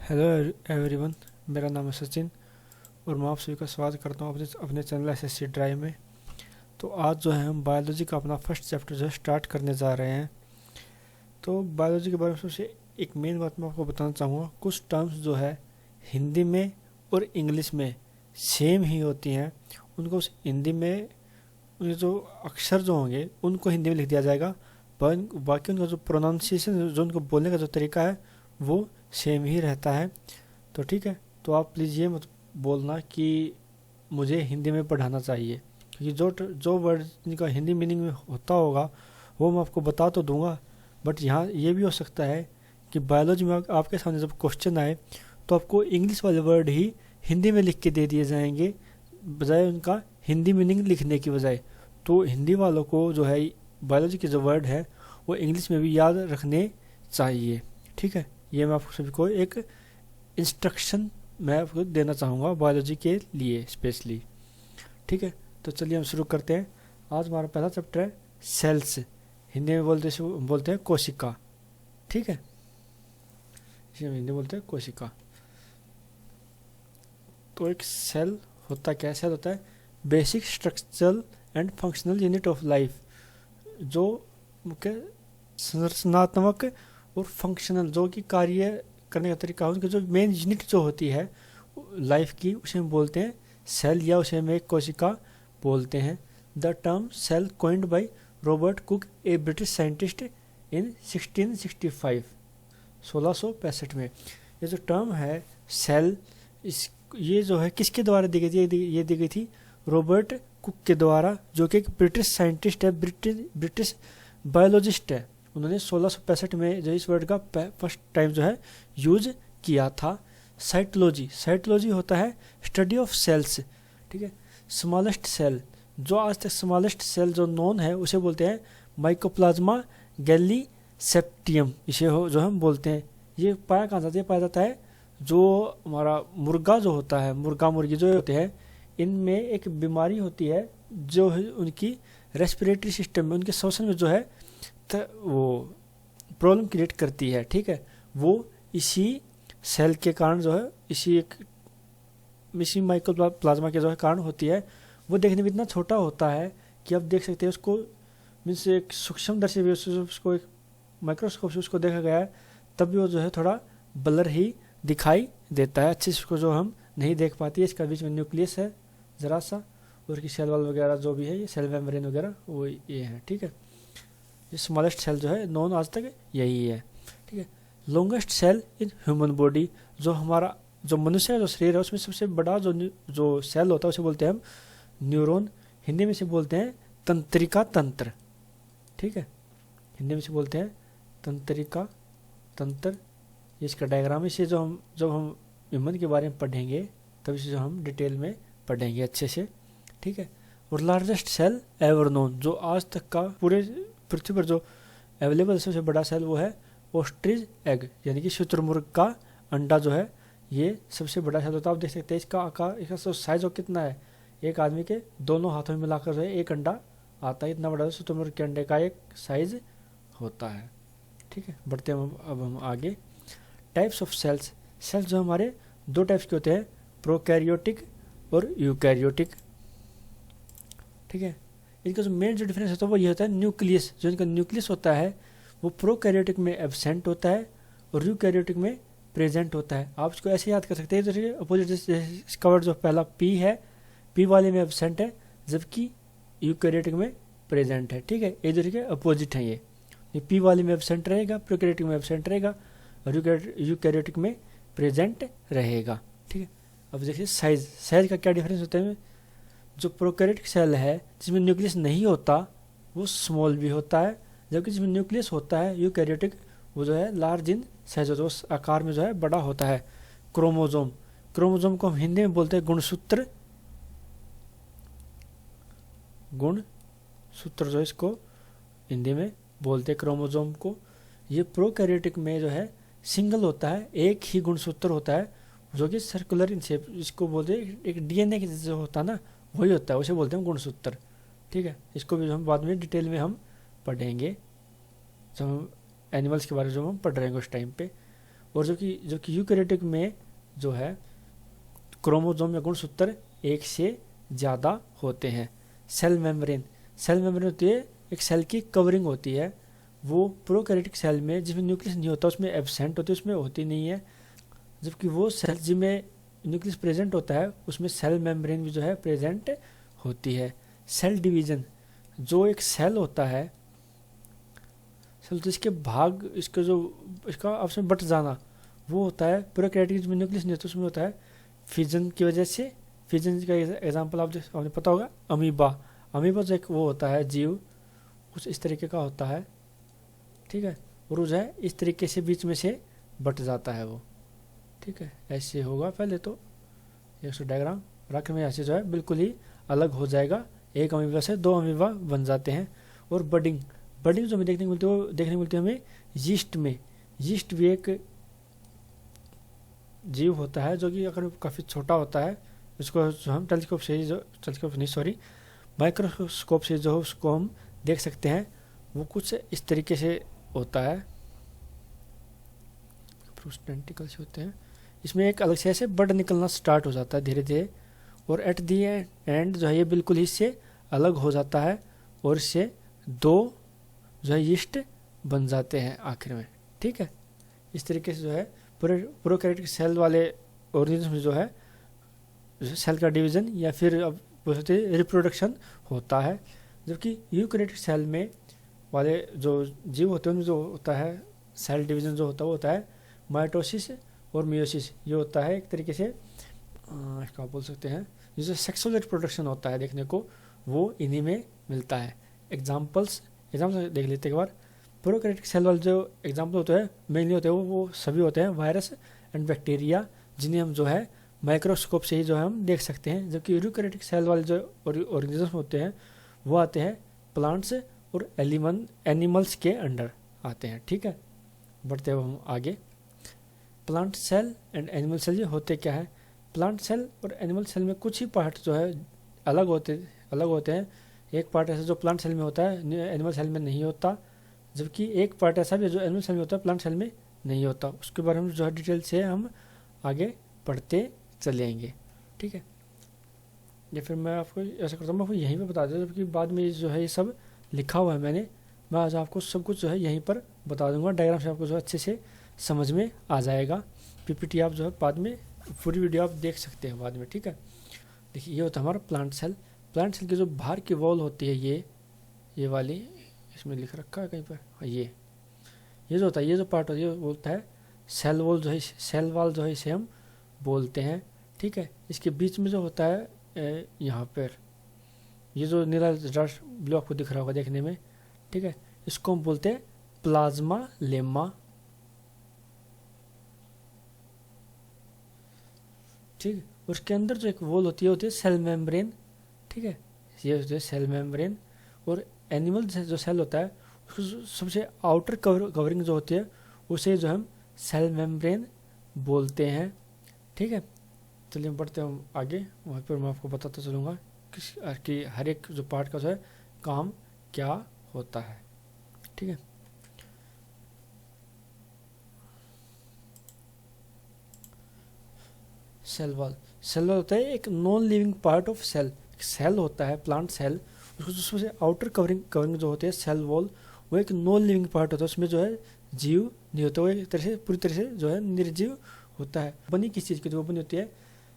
Hello everyone. मेरा नाम है सचिन और मैं आप सभी का स्वागत करता हूँ अपने चैनल एसएससी ड्राइव में। तो आज जो है हम बायोलॉजी का अपना फर्स्ट चैप्टर जो है स्टार्ट करने जा रहे हैं। तो बायोलॉजी के बारे में सबसे एक मेन बात मैं आपको बताना चाहूँगा। कुछ टर्म्स जो है हिंदी में और इंग्लिश में सेम ही होती हैं। उनको हिंदी में उनके जो अक्षर जो होंगे उनको हिंदी में लिख दिया जाएगा, पर बाकी उनका जो प्रोनाउंसिएशन जो उनको बोलने का जो तरीका है वो सेम ही रहता है। तो ठीक है, तो आप प्लीज़ ये मत बोलना कि मुझे हिंदी में पढ़ाना चाहिए, क्योंकि जो वर्ड जिनका हिंदी मीनिंग में होता होगा वो मैं आपको बता तो दूंगा, बट यहाँ ये भी हो सकता है कि बायोलॉजी में आपके सामने जब क्वेश्चन आए तो आपको इंग्लिश वाले वर्ड ही हिंदी में लिख के दे दिए जाएंगे बजाय उनका हिंदी मीनिंग लिखने की बजाय। तो हिंदी वालों को जो है बायोलॉजी के जो वर्ड है वो इंग्लिश में भी याद रखने चाहिए। ठीक है, ये मैं आपको सभी को एक इंस्ट्रक्शन मैं आपको देना चाहूँगा बायोलॉजी के लिए स्पेशली। ठीक है, तो चलिए हम शुरू करते हैं। आज हमारा पहला चैप्टर है सेल्स। हिंदी में बोलते हैं कोशिका। ठीक है, इसे हम हिंदी में बोलते हैं कोशिका। तो एक सेल होता क्या है? सेल होता है basic structural and functional unit of life, जो मुख्य संरचनात्मक और फंक्शनल जो कि कार्य करने का तरीका है, उनकी जो मेन यूनिट जो होती है लाइफ की उसे हम बोलते हैं सेल, या उसे हम एक कोशिका बोलते हैं। The term cell coined by Robert Cook, a British scientist, in 1665 1665 में। ये जो टर्म है सेल, ये जो है किसके द्वारा दी गई थी? ये दी गई थी रॉबर्ट कुक के द्वारा, जो कि एक ब्रिटिश साइंटिस्ट है, ब्रिटिश बायोलॉजिस्ट है। उन्होंने 1665 में जो इस वर्ड का फर्स्ट टाइम जो है यूज किया था। साइटोलॉजी होता है स्टडी ऑफ सेल्स। ठीक है, स्मॉलेस्ट सेल, जो आज तक स्मॉलेस्ट सेल जो नोन है उसे बोलते हैं माइकोप्लाज्मा गैलीसेप्टियम, इसे जो हम बोलते हैं। ये पाया कहाँ जाता है? पाया जाता है जो हमारा मुर्गा जो होता है, मुर्गा मुर्गी जो होते हैं, इनमें एक बीमारी होती है जो उनकी रेस्पिरेटरी सिस्टम में, उनके श्वसन में जो है वो प्रॉब्लम क्रिएट करती है। ठीक है, वो इसी सेल के कारण जो है इसी माइकोप्लाज्मा के जो है कारण होती है। वो देखने में इतना छोटा होता है कि आप देख सकते हैं उसको, मीन्स एक सूक्ष्मदर्शी भी उसको एक माइक्रोस्कोप से उसको देखा गया है, तब भी वो जो है थोड़ा ब्लर ही दिखाई देता है, अच्छे से उसको जो हम नहीं देख पाती है। इसका बीच में न्यूक्लियस है ज़रा सा, और की सेल वाल वगैरह जो भी है, ये सेल मेम्ब्रेन वगैरह वो ये है। ठीक है, ये स्मॉलेस्ट सेल जो है नॉन आज तक यही है। ठीक है, longest cell in human body, जो हमारा जो मनुष्य का जो शरीर है उसमें सबसे बड़ा जो सेल होता है उसे बोलते हैं हम न्यूरॉन। हिंदी में से बोलते हैं तंत्रिका तंत्र। ठीक है, हिंदी में से बोलते हैं तंत्रिका तंत्र। इसका डायग्राम, इसे जब हम ह्यूमन के बारे में पढ़ेंगे तब इसे जो हम डिटेल में पढ़ेंगे अच्छे से। ठीक है, और लार्जेस्ट सेल एवर नोन, जो आज तक का पूरे पृथ्वी पर जो अवेलेबल सबसे बड़ा सेल वो है ऑस्ट्रिच एग, यानी कि शुतुरमुर्ग का अंडा जो है ये सबसे बड़ा सेल होता है। आप देख सकते हैं इसका आकार, इसका साइज और कितना है, एक आदमी के दोनों हाथों में मिलाकर जो है एक अंडा आता है, इतना बड़ा शुतुरमुर्ग के अंडे का एक साइज होता है। ठीक है, बढ़ते हैं अब हम आगे। टाइप्स ऑफ सेल्स जो हमारे दो टाइप्स के होते हैं, प्रोकैरियोटिक और यूकैरियोटिक। ठीक है, इनका जो मेन जो डिफरेंस होता है वो ये होता है न्यूक्लियस। जो इनका न्यूक्लियस होता है वो प्रोकैरियोटिक में एब्सेंट होता है और यूकैरियोटिक में प्रेजेंट होता है। आप इसको ऐसे याद कर सकते हैं, जैसे अपोजिट, इसका वर्ड जो पहला पी है, पी वाले में एब्सेंट है जबकि यूकैरियोटिक में प्रेजेंट है। ठीक है, एक दूसरे के अपोजिट है। ये पी वाले में एब्सेंट रहेगा, प्रोकैरियोटिक में एब्सेंट रहेगा, और यूकैरियोटिक में प्रेजेंट रहेगा। ठीक है, अब देखिए साइज का क्या डिफरेंस होता है। जो प्रोकैरियोटिक सेल है जिसमें न्यूक्लियस नहीं होता वो स्मॉल भी होता है, जबकि जिसमें न्यूक्लियस होता है यूकैरियोटिक वो जो है लार्ज इन साइज होता है, उस आकार में जो है बड़ा होता है। क्रोमोजोम को हम हिंदी में बोलते हैं गुणसूत्र जो इसको हिंदी में बोलते हैं क्रोमोजोम को। ये प्रोकैरियोटिक में जो है सिंगल होता है, एक ही गुणसूत्र होता है जो कि सर्कुलर इन शेप, इसको बोलते हैं एक डीएनए के जैसे होता है ना, वही होता है, उसे बोलते हैं गुणसूत्र। ठीक है, इसको भी हम बाद में डिटेल में हम पढ़ेंगे जब हम एनिमल्स के बारे में जो हम पढ़ रहे हैं उस टाइम पे। और जो कि यूकेरियोटिक में जो है क्रोमोसोम या गुणसूत्र एक से ज़्यादा होते हैं। सेल मेम्ब्रेन होती है एक सेल की कवरिंग होती है, वो प्रोकैरियोटिक सेल में जिसमें न्यूक्लियस नहीं होता उसमें एब्सेंट होती है, उसमें होती नहीं है। जबकि वो सेल जिसमें न्यूक्लियस प्रेजेंट होता है उसमें सेल मेम्ब्रेन भी जो है प्रेजेंट होती है। सेल डिवीजन, जो एक सेल होता है, सेल तो इसके भाग, इसका आपस में बट जाना, वो होता है प्रोकैरियोटिक में न्यूक्लियस नहीं होता उसमें होता है फिजन की वजह से। फिजन का एग्जांपल आपने पता होगा अमीबा जो एक वो होता है जीव, कुछ इस तरीके का होता है, ठीक है, और वो जो है इस तरीके से बीच में से बट जाता है वो, ठीक है, ऐसे होगा। पहले तो एक डायग्राम रख में ऐसे जो है बिल्कुल ही अलग हो जाएगा, एक अमीबा से 2 अमीबा बन जाते हैं। और बडिंग जो हमें देखने को मिलती है हमें यीस्ट में। यीस्ट भी एक जीव होता है जो कि अगर काफ़ी छोटा होता है, उसको जो हम माइक्रोस्कोप से जो उसको हम देख सकते हैं, वो कुछ इस तरीके से होता है, टेंटिकल्स होते हैं। इसमें एक अलग से ऐसे बड निकलना स्टार्ट हो जाता है धीरे धीरे, और एट दी एंड जो है ये बिल्कुल ही इससे अलग हो जाता है, और इससे 2 जो है यीस्ट बन जाते हैं आखिर में, ठीक है। इस तरीके से जो है प्रोकैरियोटिक सेल वाले ऑर्गेनिज्म में जो है सेल का डिवीजन या फिर अब बोल सकते हैं रिप्रोडक्शन होता है। जबकि यूकेरियोटिक सेल में वाले जो जीव होते हैं उनमें जो होता है सेल डिवीजन जो होता है वो होता है माइटोसिस और मियोसिस। ये होता है एक तरीके से इसका बोल सकते हैं जिसे सेक्सुअल रिप्रोडक्शन होता है देखने को, वो इन्हीं में मिलता है। एग्जाम्पल्स देख लेते एक बार। प्रोकैरियोटिक सेल वाले जो एग्जाम्पल होते हैं मेनली होते हैं वो सभी होते हैं वायरस एंड बैक्टीरिया, जिन्हें हम जो है माइक्रोस्कोप से ही जो है हम देख सकते हैं। जबकि यूकेरियोटिक सेल वाले जो ऑर्गेनिज्म होते हैं वो आते हैं प्लांट्स और एनिमल्स के अंडर आते हैं, ठीक है। बढ़ते हैं हम आगे। Plant cell and animal cell ये होते क्या है? प्लांट सेल और एनिमल सेल में कुछ ही पार्ट जो है अलग होते हैं। एक पार्ट ऐसा जो प्लांट सेल में होता है एनिमल सेल में नहीं होता, जबकि एक पार्ट ऐसा भी है जो एनिमल सेल में होता है प्लांट सेल में नहीं होता। उसके बारे में जो है डिटेल से हम आगे पढ़ते चलेंगे, ठीक है। या फिर मैं आपको ऐसा करता हूँ, मैं आपको यहीं पे बता दूँ, जबकि बाद में जो है ये सब लिखा हुआ है मैं आज आपको सब कुछ जो है यहीं पर बता दूंगा। डायग्राम से आपको जो अच्छे से समझ में आ जाएगा। पीपीटी आप जो है बाद में पूरी वीडियो आप देख सकते हैं बाद में, ठीक है। देखिए ये होता है हमारा प्लांट सेल। प्लांट सेल की जो बाहर की वॉल होती है ये वाली, इसमें लिख रखा है कहीं पर, ये जो होता है, ये जो पार्ट होता है ये बोलता है सेल वॉल, जो है सेल वॉल जो है इसे हम बोलते हैं, ठीक है। इसके बीच में जो होता है यहाँ पर ये जो नीला ब्लॉक को दिख रहा होगा देखने में, ठीक है, इसको हम बोलते हैं प्लाज्मा लेमा, ठीक। उसके अंदर जो एक वॉल होती है सेल मेम्ब्रेन, ठीक है, ये होती है सेल मेम्ब्रेन। और एनिमल जो सेल होता है उसको सबसे आउटर कवरिंग जो होती है उसे जो हम सेल मेम्ब्रेन बोलते हैं, ठीक है। चलिए हम बढ़ते हैं आगे, वहाँ पर मैं आपको बताता चलूँगा कि हर एक जो पार्ट का जो है काम क्या होता है, ठीक है। सेल वॉल होता है एक non living part of cell. Cell होता है प्लांट सेल, उसको सबसे आउटर कवरिंग जो होती है सेल वॉल, वो एक नॉन लिविंग पार्ट होता है। उसमें जो है जीव नहीं होता, वो एक तरह से पूरी तरह से जो है निर्जीव होता है। बनी किस चीज़ की? तो वो बनी होती है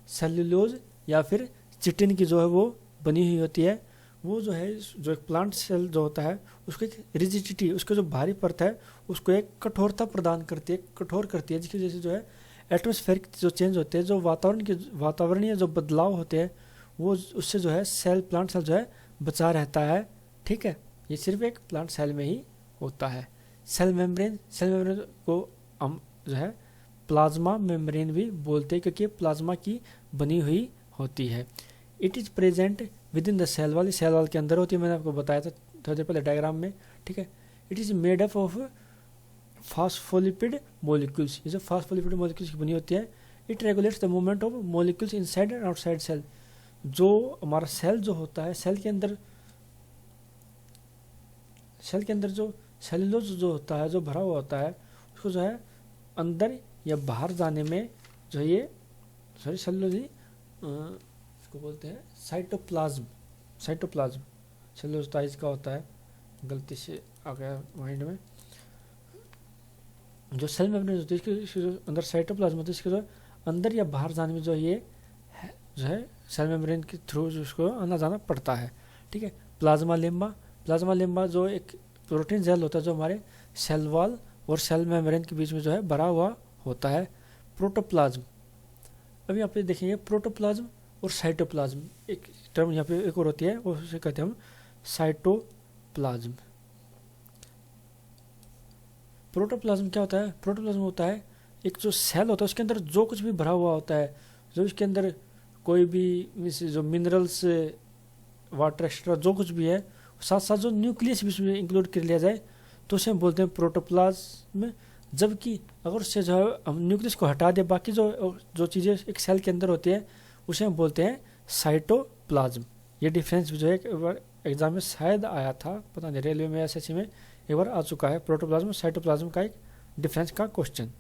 सेल्यूलोज या फिर चिटिन की जो है वो बनी हुई होती है। वो जो है जो एक प्लांट सेल जो होता है उसको एक रिजिडिटी, उसका जो भारी परत है उसको एक कठोरता प्रदान करती है, कठोर करती है, जिसकी वजह से जो है एटमॉस्फेरिक जो चेंज होते हैं, जो वातावरणीय जो बदलाव होते हैं, वो उससे जो है प्लांट सेल जो है बचा रहता है, ठीक है। ये सिर्फ एक प्लांट सेल में ही होता है। सेल मेम्ब्रेन को हम जो है प्लाज्मा मेम्ब्रेन भी बोलते हैं, क्योंकि प्लाज्मा की बनी हुई होती है। It is present within the cell wall के अंदर होती है, मैंने आपको बताया था थोड़ी देर पहले डायग्राम में, ठीक है। It is made up of phospholipid molecules, ये जो फास्फोलिपिड मॉलिक्यूल्स की बनी होती है। It regulates the movement of molecules inside and outside cell. जो हमारा सेल जो होता है, सेल के अंदर जो सेलुलोज जो होता है, जो भरा हुआ होता है, उसको जो है अंदर या बाहर जाने में जो ये सेलुलोज इसको बोलते हैं साइटोप्लाज्म। सेलुलोज का होता है, गलती से आ गया माइंड में। जो सेल मेम्ब्रेन होती है इसके जो अंदर साइटोप्लाज्म होता है, इसके जो अंदर या बाहर जाने में जो ये जो है सेल मेम्ब्रेन के थ्रू जो उसको आना जाना पड़ता है। ठीक है। प्लाज्मा लेम्बा जो एक प्रोटीन जेल होता है जो हमारे सेल वॉल और सेल मेम्ब्रेन के बीच में जो है भरा हुआ होता है। प्रोटोप्लाज्म, अभी यहाँ पे देखेंगे प्रोटोप्लाज्म और साइटोप्लाज्म, एक टर्म यहाँ पे एक और होती है, उसे कहते हैं हम साइटोप्लाज्म। प्रोटोप्लाज्म क्या होता है? प्रोटोप्लाज्म होता है एक जो सेल होता है उसके अंदर जो कुछ भी भरा हुआ होता है, जो इसके अंदर कोई भी जो मिनरल्स, वाटर एक्स्ट्रा जो कुछ भी है, साथ साथ जो न्यूक्लियस भी इसमें इंक्लूड कर लिया जाए तो उसे हम बोलते हैं प्रोटोप्लाज्म। जबकि अगर उससे जो है हम न्यूक्लियस को हटा दें, बाकी जो चीज़ें एक सेल के अंदर होती है उसे हम बोलते हैं साइटोप्लाज्म। ये डिफरेंस जो है एक बार एग्जाम में शायद आया था, पता नहीं, रेलवे में एसएससी में एक बार आ चुका है, प्रोटोप्लाज्म साइटोप्लाज्म का एक डिफरेंस का क्वेश्चन।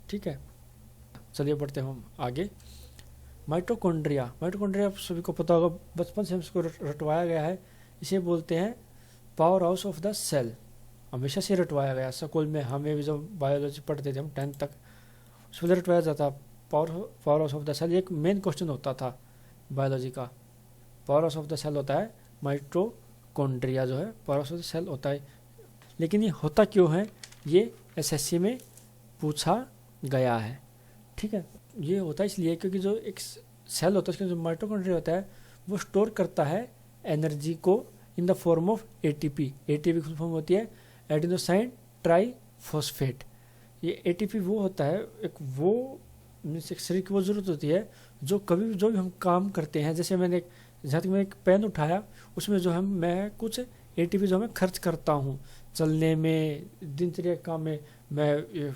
ठीक है, चलिए बढ़ते हैं हम आगे। माइटोकॉन्ड्रिया आप सभी को पता होगा, बचपन से इसको रटवाया गया है। इसे बोलते हैं power house of the cell, हमेशा से रटवाया गया। स्कूल में हमें भी जब बायोलॉजी पढ़ते थे हम 10th तक, उसमें रटवाया जाता power house of the cell. एक मेन क्वेश्चन होता था बायोलॉजी का, power house of the cell होता है माइटोकॉन्ड्रिया, जो है power house of the cell होता है। लेकिन ये होता क्यों है, ये एसएससी में पूछा गया है। ठीक है, ये होता है इसलिए क्योंकि जो एक सेल होता है उसके जो माइटोकॉन्ड्रिया होता है वो स्टोर करता है एनर्जी को in the form of ATP. ATP की फॉर्म होती है एडिनोसाइन ट्राइफॉस्फेट। ये एटीपी वो होता है, एक शरीर की वो जरूरत होती है जो जो भी हम काम करते हैं, जैसे जहाँ तक मैं एक पेन उठाया उसमें जो मैं कुछ एटीपी जो मैं खर्च करता हूँ चलने में, दिनचर्या काम में, मैं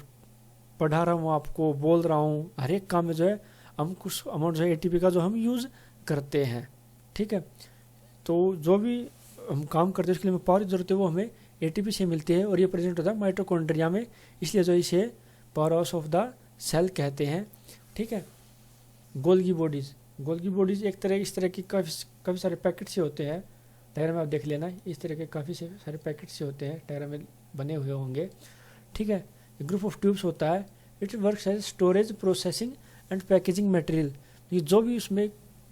पढ़ा रहा हूँ आपको, बोल रहा हूँ, हर एक काम में जो है हम कुछ अमाउंट जो है एटीपी का जो हम यूज़ करते हैं। ठीक है, तो जो भी हम काम करते हैं उसके लिए हमें पावर की जरूरत है वो हमें एटीपी से मिलती है, और ये प्रेजेंट होता है माइटोकॉन्ड्रिया में, इसलिए जो इसे power house of the cell कहते हैं। ठीक है, गोल्गी बॉडीज इस तरह की काफ़ी सारे पैकेट से होते हैं, डायग्राम में आप देख लेना, इस तरह के काफ़ी सारे पैकेट से होते हैं, डायग्राम में बने हुए होंगे। ठीक है, ग्रुप ऑफ ट्यूब्स होता है, it works as storage, processing and packaging material. ये जो भी उसमें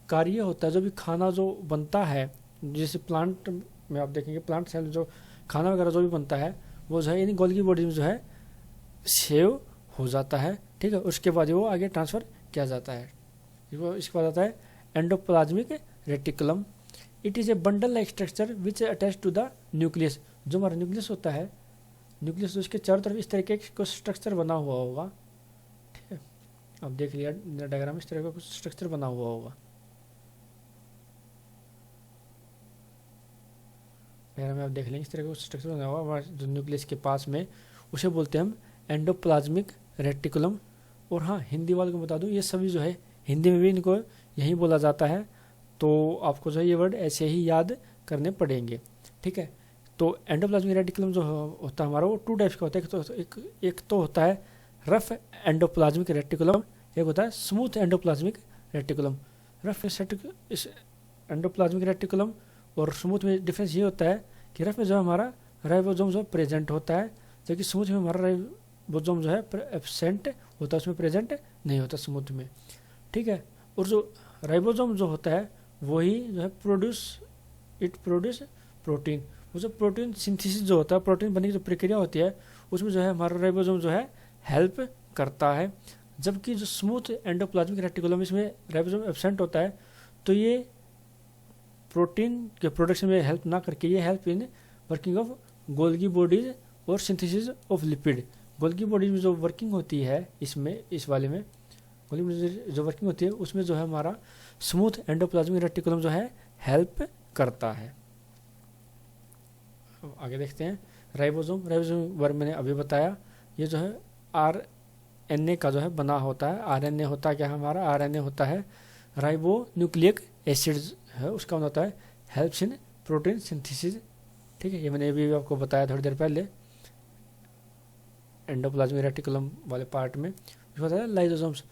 कार्य होता है, जो भी खाना जो बनता है, जैसे प्लांट में आप देखेंगे प्लांट सेल जो खाना वगैरह जो भी बनता है वो जो है इन गोल्गी बॉडीज में जो है सेव हो जाता है। ठीक है, उसके बाद वो आगे ट्रांसफ़र किया जाता है। इसके बाद आता है endoplasmic reticulum. It is a bundle like structure which attach to the nucleus. जो हमारा न्यूक्लियस होता है, न्यूक्लियस उसके चारों तरफ इस तरीके का स्ट्रक्चर बना हुआ होगा। ठीक है, आप देख लिया डायग्राम, इस तरह का कुछ स्ट्रक्चर बना हुआ होगा। डायग्राम में आप देख लेंगे इस तरह का कुछ स्ट्रक्चर बना हुआ होगा जो न्यूक्लियस के पास में, उसे बोलते हैं हम एंडोप्लाज्मिक रेटिकुलम। और हाँ, हिंदी वाले को बता दूं, ये सभी जो है हिंदी में भी इनको यही बोला जाता है, तो आपको जो है ये वर्ड ऐसे ही याद करने पड़ेंगे। ठीक है, तो एंडोप्लाज्मिक रेटिकुलम जो होता है हमारा वो 2 टाइप्स का होता है। एक तो होता है रफ एंडोप्लाज्मिक रेटिकुलम, एक होता है स्मूथ एंडोप्लाज्मिक रेटिकुलम। रफ इस एंडोप्लाज्मिक रेटिकुलम और स्मूथ में डिफरेंस ये होता है कि रफ में जो हमारा राइबोसोम जो प्रेजेंट होता है, जबकि स्मूथ में हमारा राइबोसोम जो है एब्सेंट होता है, उसमें प्रेजेंट नहीं होता स्मूथ में। ठीक है, और जो राइबोसोम जो होता है वही जो है प्रोड्यूस प्रोटीन। वो जो प्रोटीन सिंथेसिस जो होता है, प्रोटीन बनने की जो प्रक्रिया होती है उसमें जो है हमारा राइबोसोम जो है हेल्प करता है। जबकि जो स्मूथ एंडोप्लाज्मिक रेटिकुलम इसमें राइबोसोम एब्सेंट होता है, तो ये प्रोटीन के प्रोडक्शन में हेल्प ना करके ये help in working of Golgi bodies और synthesis of lipid. Golgi bodies में जो वर्किंग होती है इस वाले में गोल्गी बॉडीज जो वर्किंग होती है उसमें जो है हमारा स्मूथ एंडोप्लाज्मिक रेटिकुलम जो है हेल्प करता है। आगे देखते हैं राइबोसोम वर्ग मैंने अभी बताया, ये जो है आरएनए का जो है बना होता है। आरएनए होता है क्या, हमारा आरएनए होता है राइबो न्यूक्लिक एसिड है, उसका होता है हेल्प्स इन प्रोटीन सिंथेसिस। ठीक है, ये मैंने अभी आपको बताया थोड़ी देर पहले। एंडोप्लाज्मिक रेटिकुलम वाले पार्ट में। उसके बाद है लाइजोसोम्स।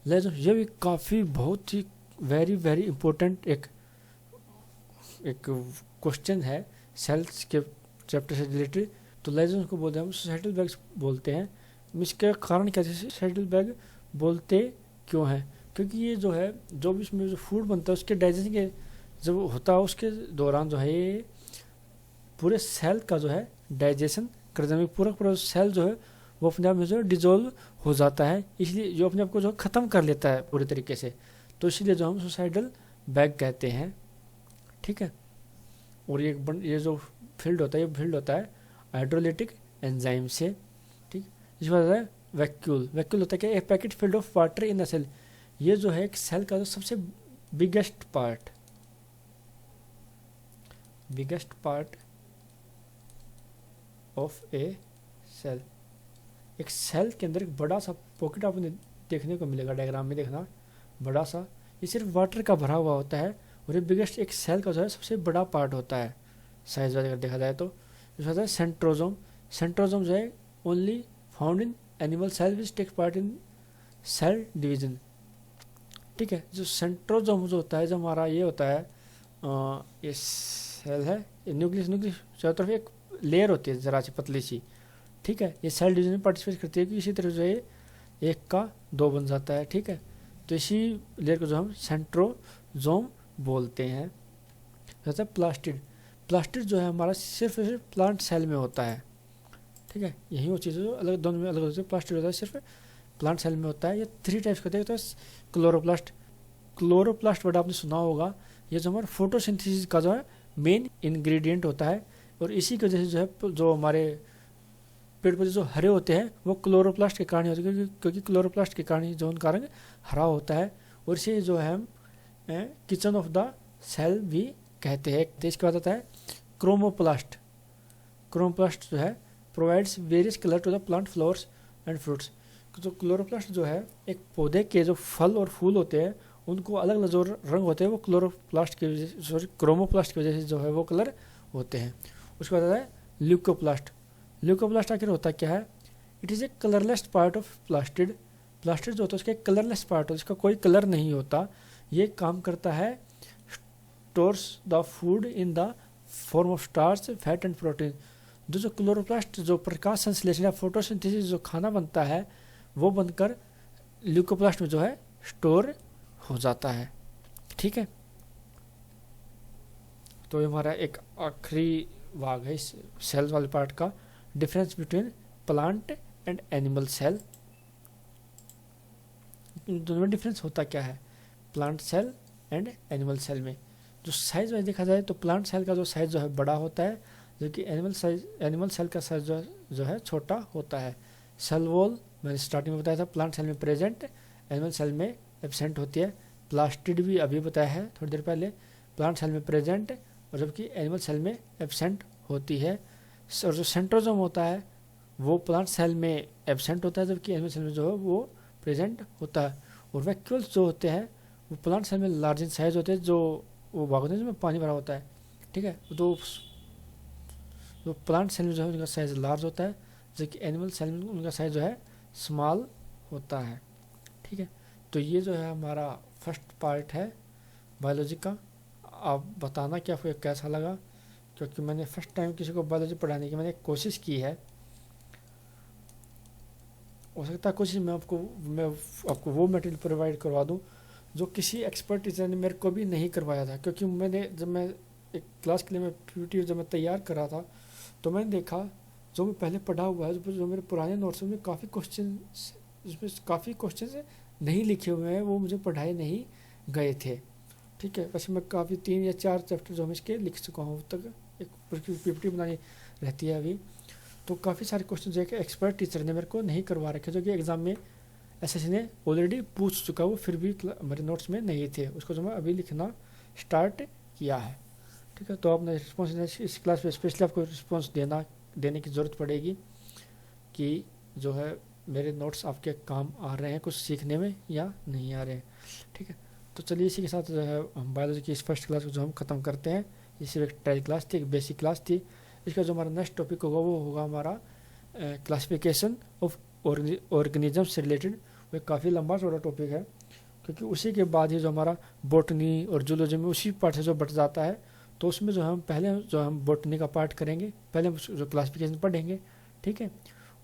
लाइजोसोम्स ये भी काफ़ी बहुत ही वेरी वेरी इंपॉर्टेंट एक क्वेश्चन है सेल्स के चैप्टर से रिलेटेड। तो लाइजोसोम्स को बोलते हैं हम सोसाइटल बैग्स बोलते हैं। इसका कारण क्या है, सोसाइटल बैग बोलते क्यों हैं, क्योंकि ये जो है जो भी इसमें जो फूड बनता है उसके डाइजेशन के जब होता है उसके दौरान जो है ये पूरे सेल का जो है डाइजेशन कर देने में पूरा सेल जो है वो अपने आप में जो डिजोल्व हो जाता है, इसलिए जो अपने आप को जो ख़त्म कर लेता है पूरे तरीके से, तो इसलिए जो हम सुसाइडल बैग कहते हैं। ठीक है। और ये जो फील्ड होता है ये फील्ड होता है हाइड्रोलिटिक एंजाइम से। ठीक। इस बात है वैक्यूल। वैक्यूल होता है कि एक packet field of water in a cell. ये जो है एक सेल का जो सबसे biggest part of a cell. एक सेल के अंदर एक बड़ा सा पॉकेट आपने देखने को मिलेगा, डायग्राम में देखना, बड़ा सा, ये सिर्फ वाटर का भरा हुआ होता है और ये बिगेस्ट एक सेल का जो है सबसे बड़ा पार्ट होता है साइज वाइज अगर देखा जाए तो। इसमें होता है सेंट्रोजोम। सेंट्रोजोम जो है only found in animal cell which takes part in cell division. ठीक है। जो सेंट्रोजोम जो होता है, जो हमारा ये होता है ये सेल है, ये न्यूक्लियस चारों तरफ एक लेयर होती है जरा सी पतली सी। ठीक है। ये सेल डिवीजन में पार्टिसिपेट करती है कि इसी तरह जो है एक का दो बन जाता है। ठीक है। तो इसी लेयर को जो हम सेंट्रोजोम बोलते हैं। जैसे प्लास्टिड। प्लास्टिड जो है हमारा सिर्फ प्लांट सेल में होता है। ठीक है। यही वो चीज़ जो अलग दोनों में अलग होती है। प्लास्टिड होता है सिर्फ प्लांट सेल में होता है। ये 3 टाइप्स का होता है। क्लोरोप्लास्ट। क्लोरोप्लास्ट वर्ड आपने सुना होगा, ये जो हमारा फोटोसिंथेसिस का जो है मेन इंग्रेडिएंट होता है और इसी की वजह से जो है जो हमारे पेड़ पौधे जो हरे होते हैं वो क्लोरोप्लास्ट के कारण होते हैं, क्योंकि क्लोरोप्लास्ट के कारण जो उनका रंग हरा होता है। और इसे जो है हम किचन ऑफ द सेल भी कहते हैं। तो इसके बाद आता है क्रोमोप्लास्ट। क्रोमोप्लास्ट जो है provides various colour to the plant flowers and fruits. तो क्लोरोप्लास्ट जो है एक पौधे के जो फल और फूल होते हैं उनको अलग अलग जो रंग होते हैं वो क्लोरोप्लास्ट की वजह से, सॉरी क्रोमोप्लास्ट की वजह से जो है वो कलर होते हैं। उसके बाद आता है ल्यूकोप्लास्ट। ल्यूकोप्लास्ट आखिर होता क्या है? It is A colourless part of plastid. Plastid जो होता है उसका एक कलरलेस पार्ट होता है, इसका कोई कलर नहीं होता। ये काम करता है stores the food in the form of starch, fat and protein. जो क्लोरोप्लास्ट जो प्रकाश संश्लेषण या फोटोसिंथेसिस जो खाना बनता है वो बनकर ल्यूकोप्लास्ट में जो है स्टोर हो जाता है। ठीक है। तो ये हमारा एक आखिरी भाग है इस सेल वाले पार्ट का, difference between plant and animal cell. इन दोनों में डिफरेंस होता क्या है plant cell and animal cell में? जो साइज वाइज देखा जाए तो प्लांट सेल का जो साइज जो है बड़ा होता है, जबकि एनिमल सेल का साइज जो है छोटा होता है। सेल वॉल मैंने स्टार्टिंग में बताया था प्लांट सेल में प्रेजेंट, एनिमल सेल में एब्सेंट होती है। प्लास्टिड भी अभी बताया है थोड़ी देर पहले, प्लांट सेल में प्रेजेंट और जबकि एनिमल सेल में एब्सेंट होती है। और जो सेंट्रोजोम होता है वो प्लांट सेल में एब्सेंट होता है जबकि एनिमल सेल में जो है वो प्रेजेंट होता है। और वैक्यूल्स जो होते हैं वो प्लांट सेल में लार्ज इन साइज होते हैं, जो वो भाग होते हैं जिसमें पानी भरा होता है। ठीक है। तो जो प्लांट सेल में जो है उनका साइज लार्ज होता है जबकि एनिमल सेल में उनका साइज जो है स्मॉल होता है। ठीक है। तो ये जो है हमारा फर्स्ट पार्ट है बायोलॉजी का। आप बताना कि आपको कैसा लगा, क्योंकि मैंने फर्स्ट टाइम किसी को बायोलॉजी पढ़ाने की मैंने कोशिश की है। हो सकता है कोशिश मैं आपको वो मटेरियल प्रोवाइड करवा दूं जो किसी एक्सपर्ट टीचर ने मेरे को भी नहीं करवाया था, क्योंकि जब मैं एक क्लास के लिए मैं पीपीटी जब मैं तैयार कर रहा था तो मैंने देखा जो मैं पहले पढ़ा हुआ है, जो मेरे पुराने नोट्स में काफ़ी क्वेश्चन नहीं लिखे हुए हैं, वो मुझे पढ़ाए नहीं गए थे। ठीक है। वैसे मैं काफ़ी 3 या 4 चैप्टर जो हम इसके लिख चुका हूँ तक, एक पीपीटी बनानी रहती है अभी। तो काफ़ी सारे क्वेश्चन जो है कि एक्सपर्ट टीचर ने मेरे को नहीं करवा रखे, जो कि एग्ज़ाम में एसएससी ने ऑलरेडी पूछ चुका, वो फिर भी मेरे नोट्स में नहीं थे, उसको जो मैं अभी लिखना स्टार्ट किया है। ठीक है। तो आपने रिस्पॉन्स इस क्लास में स्पेशली आपको रिस्पॉन्स देने की ज़रूरत पड़ेगी कि जो है मेरे नोट्स आपके काम आ रहे हैं कुछ सीखने में या नहीं आ रहे हैं। ठीक है। तो चलिए इसी के साथ जो है हम बायोलॉजी की इस फर्स्ट क्लास को जो हम ख़त्म करते हैं। ये सिर्फ एक ट्रायल क्लास थी, एक बेसिक क्लास थी। इसका जो हमारा नेक्स्ट टॉपिक होगा वो होगा हमारा क्लासिफिकेशन ऑफ ऑर्गेनिज्म से रिलेटेड, वो काफ़ी लंबा चौड़ा टॉपिक है, क्योंकि उसी के बाद ही जो हमारा बॉटनी और जूलॉजी में उसी पार्ट से जो बट जाता है, तो उसमें जो हम पहले जो हम बॉटनी का पार्ट करेंगे, पहले हम जो क्लासिफिकेशन पढ़ेंगे, ठीक है।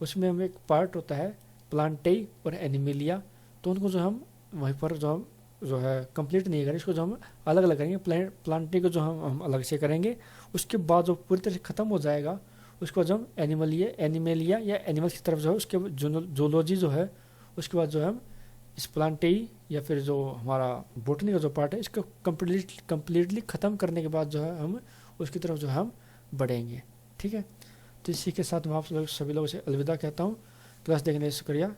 उसमें हम एक पार्ट होता है प्लांटेई और एनिमिलिया, तो उनको जो हम वहीं पर जो हम जो है कंप्लीट नहीं करेंगे, इसको जो हम अलग अलग करेंगे। प्लांटेई को जो हम अलग से करेंगे, उसके बाद जो पूरी तरह से ख़त्म हो जाएगा उसको जो हम एनिमलिया या एनिमल्स की तरफ जो है उसके जूलॉजी जो है, उसके बाद जो है हम इस प्लांटेई या फिर जो हमारा बोटनी का जो पार्ट है इसको कम्प्लीटली ख़त्म करने के बाद जो है हम उसकी तरफ जो है हम बढ़ेंगे, ठीक है। तो इसी के साथ मैं आप सभी लोगों से अलविदा कहता हूँ। क्लास देखने का शुक्रिया।